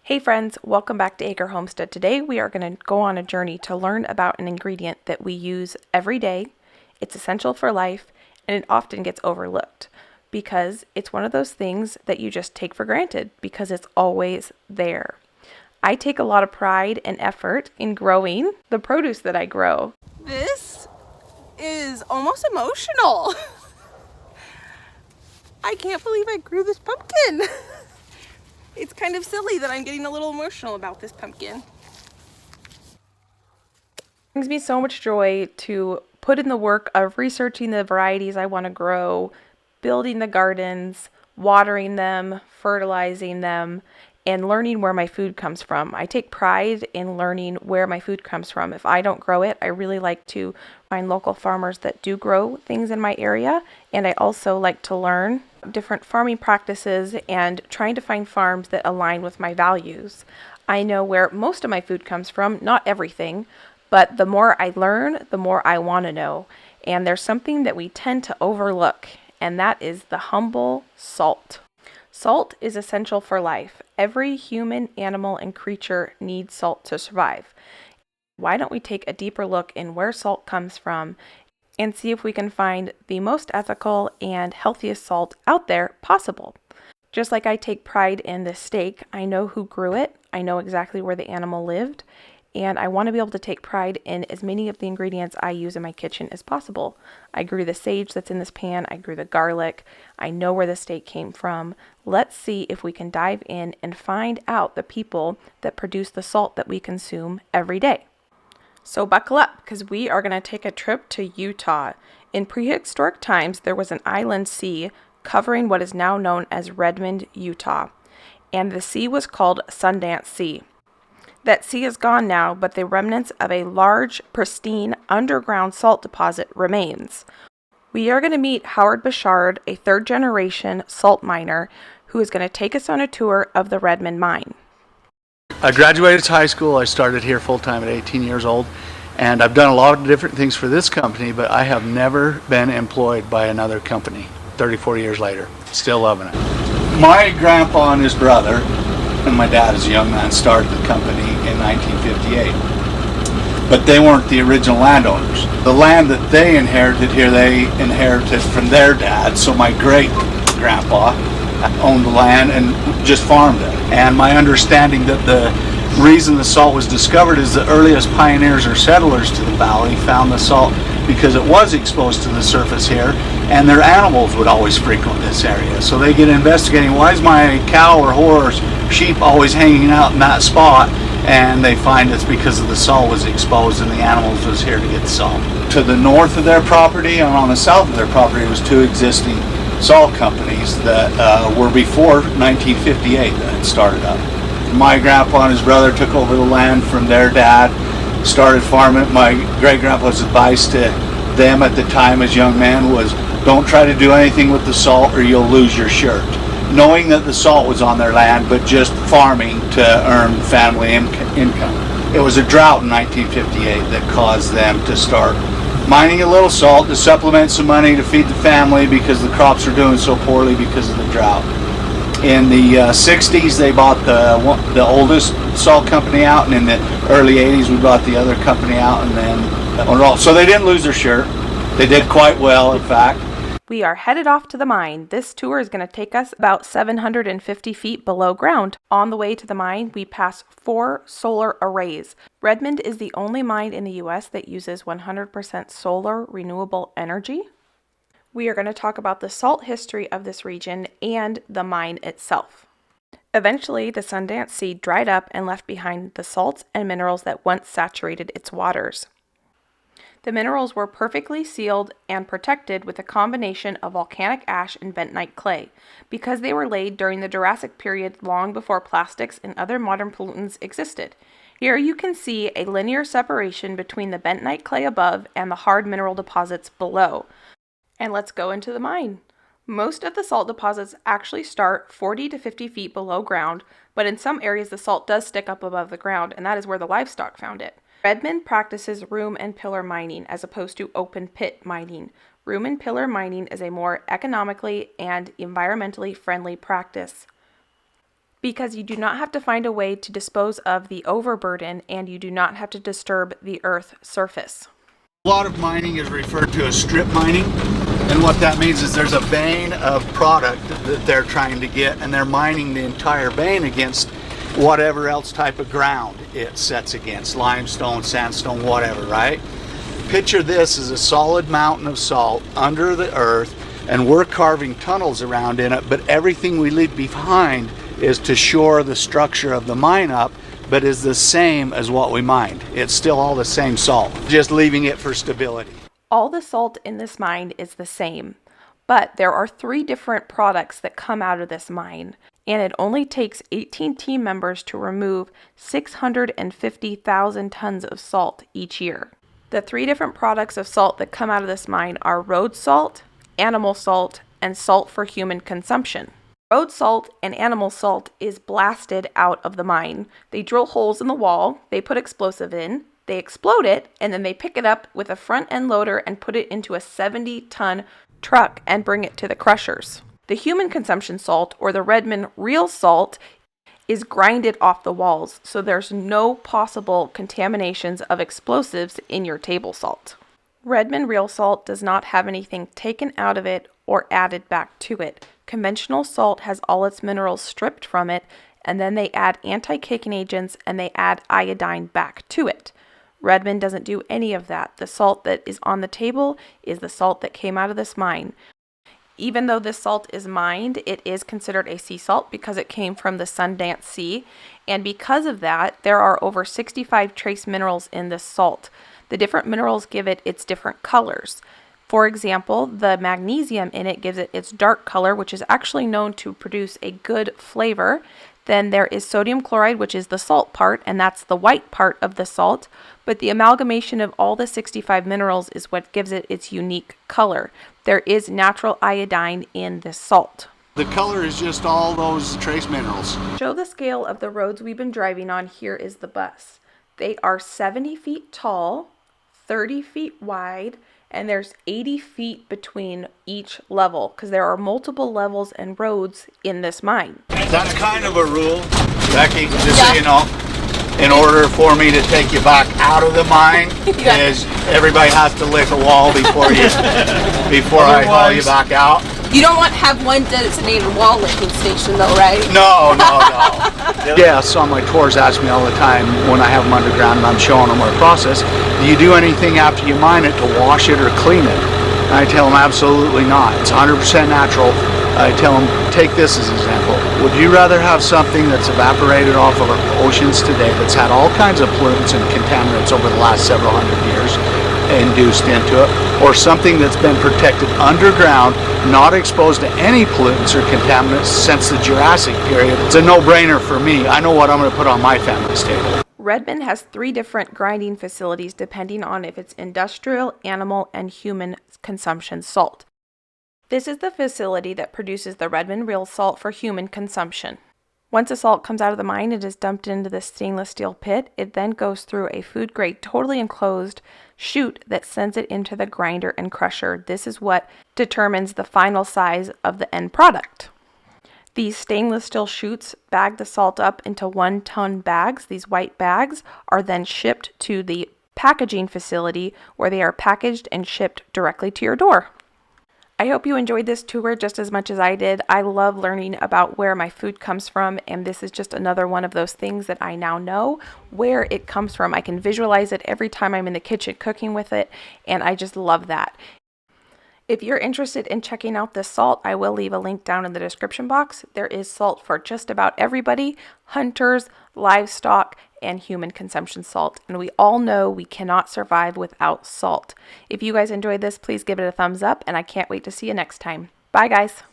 Hey friends, welcome back to Acre Homestead. Today we are going to go on a journey to learn about an ingredient that we use every day. It's essential for life and it often gets overlooked because it's one of those things that you just take for granted because it's always there. I take a lot of pride and effort in growing the produce that I grow. This is almost emotional. I can't believe I grew this pumpkin. It's kind of silly that I'm getting a little emotional about this pumpkin. It brings me so much joy to put in the work of researching the varieties I want to grow, building the gardens, watering them, fertilizing them, and learning where my food comes from. I take pride in learning where my food comes from. If I don't grow it, I really like to find local farmers that do grow things in my area, and I also like to learn different farming practices and trying to find farms that align with my values. I know where most of my food comes from, not everything, but the more I learn, the more I want to know. And there's something that we tend to overlook, and that is the humble salt. Salt is essential for life. Every human, animal, and creature needs salt to survive. Why don't we take a deeper look in where salt comes from and see if we can find the most ethical and healthiest salt out there possible? Just like I take pride in this steak, I know who grew it, I know exactly where the animal lived, and I want to be able to take pride in as many of the ingredients I use in my kitchen as possible. I grew the sage that's in this pan, I grew the garlic, I know where the steak came from. Let's see if we can dive in and find out the people that produce the salt that we consume every day. So buckle up, because we are going to take a trip to Utah. In prehistoric times, there was an inland sea covering what is now known as Redmond, Utah, and the sea was called Sundance Sea. That sea is gone now, but the remnants of a large, pristine, underground salt deposit remains. We are going to meet Howard Bouchard, a third-generation salt miner, who is going to take us on a tour of the Redmond mine. I graduated high school. I started here full-time at 18 years old, and I've done a lot of different things for this company, but I have never been employed by another company 34 years later. Still loving it. My grandpa and his brother and my dad as a young man started the company in 1958. But they weren't the original landowners. The land that they inherited here, they inherited from their dad. So my great-grandpa owned the land and just farmed it. And my understanding that the reason the salt was discovered is the earliest pioneers or settlers to the valley found the salt because it was exposed to the surface here, and their animals would always frequent this area. So they get investigating, why is my cow or horse, sheep always hanging out in that spot? And they find it's because of the salt was exposed and the animals was here to get the salt. To the north of their property and on the south of their property was two existing salt companies that were before 1958 that had started up. My grandpa and his brother took over the land from their dad, started farming. My great-grandpa's advice to them at the time as young men was, don't try to do anything with the salt or you'll lose your shirt. Knowing that the salt was on their land, but just farming to earn family income. It was a drought in 1958 that caused them to start mining a little salt to supplement some money to feed the family because the crops were doing so poorly because of the drought. In the 60s, they bought the oldest salt company out, and in the early 80s, we bought the other company out, and then so they didn't lose their shirt. They did quite well, in fact. We are headed off to the mine. This tour is going to take us about 750 feet below ground. On the way to the mine, we pass 4 solar arrays. Redmond is the only mine in the U.S. that uses 100% solar renewable energy. We are going to talk about the salt history of this region and the mine itself. Eventually, the Sundance Sea dried up and left behind the salts and minerals that once saturated its waters. The minerals were perfectly sealed and protected with a combination of volcanic ash and bentonite clay, because they were laid during the Jurassic period long before plastics and other modern pollutants existed. Here you can see a linear separation between the bentonite clay above and the hard mineral deposits below. And let's go into the mine. Most of the salt deposits actually start 40 to 50 feet below ground, but in some areas the salt does stick up above the ground, and that is where the livestock found it. Redmond practices room and pillar mining as opposed to open pit mining. Room and pillar mining is a more economically and environmentally friendly practice. because you do not have to find a way to dispose of the overburden and you do not have to disturb the earth's surface. A lot of mining is referred to as strip mining, and what that means is there's a vein of product that they're trying to get, and they're mining the entire vein against whatever else type of ground it sets against, limestone, sandstone, whatever, right? Picture this as a solid mountain of salt under the earth, and we're carving tunnels around in it, but everything we leave behind is to shore the structure of the mine up, but is the same as what we mined. It's still all the same salt, just leaving it for stability. All the salt in this mine is the same, but there are 3 different products that come out of this mine, and it only takes 18 team members to remove 650,000 tons of salt each year. The 3 different products of salt that come out of this mine are road salt, animal salt, and salt for human consumption. Road salt and animal salt is blasted out of the mine. They drill holes in the wall, they put explosive in, they explode it, and then they pick it up with a front end loader and put it into a 70-ton truck and bring it to the crushers. The human consumption salt, or the Redmond real salt, is grinded off the walls, so there's no possible contaminations of explosives in your table salt. Redmond real salt does not have anything taken out of it or added back to it. Conventional salt has all its minerals stripped from it, and then they add anti-caking agents and they add iodine back to it. Redmond doesn't do any of that. The salt that is on the table is the salt that came out of this mine. Even though this salt is mined, it is considered a sea salt because it came from the Sundance Sea, and because of that, there are over 65 trace minerals in this salt. The different minerals give it its different colors. For example, the magnesium in it gives it its dark color, which is actually known to produce a good flavor. Then there is sodium chloride, which is the salt part, and that's the white part of the salt. But the amalgamation of all the 65 minerals is what gives it its unique color. There is natural iodine in this salt. The color is just all those trace minerals. To show the scale of the roads we've been driving on, here is the bus. They are 70 feet tall, 30 feet wide, and there's 80 feet between each level because there are multiple levels and roads in this mine. That's kind of a rule, Becky, just so you know. In order for me to take you back out of the mine, is everybody has to lick a wall before I haul you back out. You don't want to have one designated wall licking station though, right? No. Yes, on my tours ask me all the time when I have them underground and I'm showing them our process, do you do anything after you mine it to wash it or clean it? And I tell them absolutely not. It's 100% natural. I tell them, take this as an example. Would you rather have something that's evaporated off of our oceans today that's had all kinds of pollutants and contaminants over the last several hundred years induced into it, or something that's been protected underground, not exposed to any pollutants or contaminants since the Jurassic period? It's a no-brainer for me. I know what I'm going to put on my family's table. Redmond has 3 different grinding facilities depending on if it's industrial, animal, and human consumption salt. This is the facility that produces the Redmond real salt for human consumption. Once the salt comes out of the mine, it is dumped into the stainless steel pit. It then goes through a food-grade, totally enclosed chute that sends it into the grinder and crusher. This is what determines the final size of the end product. These stainless steel chutes bag the salt up into 1-ton bags. These white bags are then shipped to the packaging facility where they are packaged and shipped directly to your door. I hope you enjoyed this tour just as much as I did. I love learning about where my food comes from, and this is just another one of those things that I now know where it comes from. I can visualize it every time I'm in the kitchen cooking with it, and I just love that. If you're interested in checking out this salt, I will leave a link down in the description box. There is salt for just about everybody: hunters, livestock, and human consumption salt. And we all know we cannot survive without salt. If you guys enjoyed this, please give it a thumbs up, and I can't wait to see you next time. Bye, guys.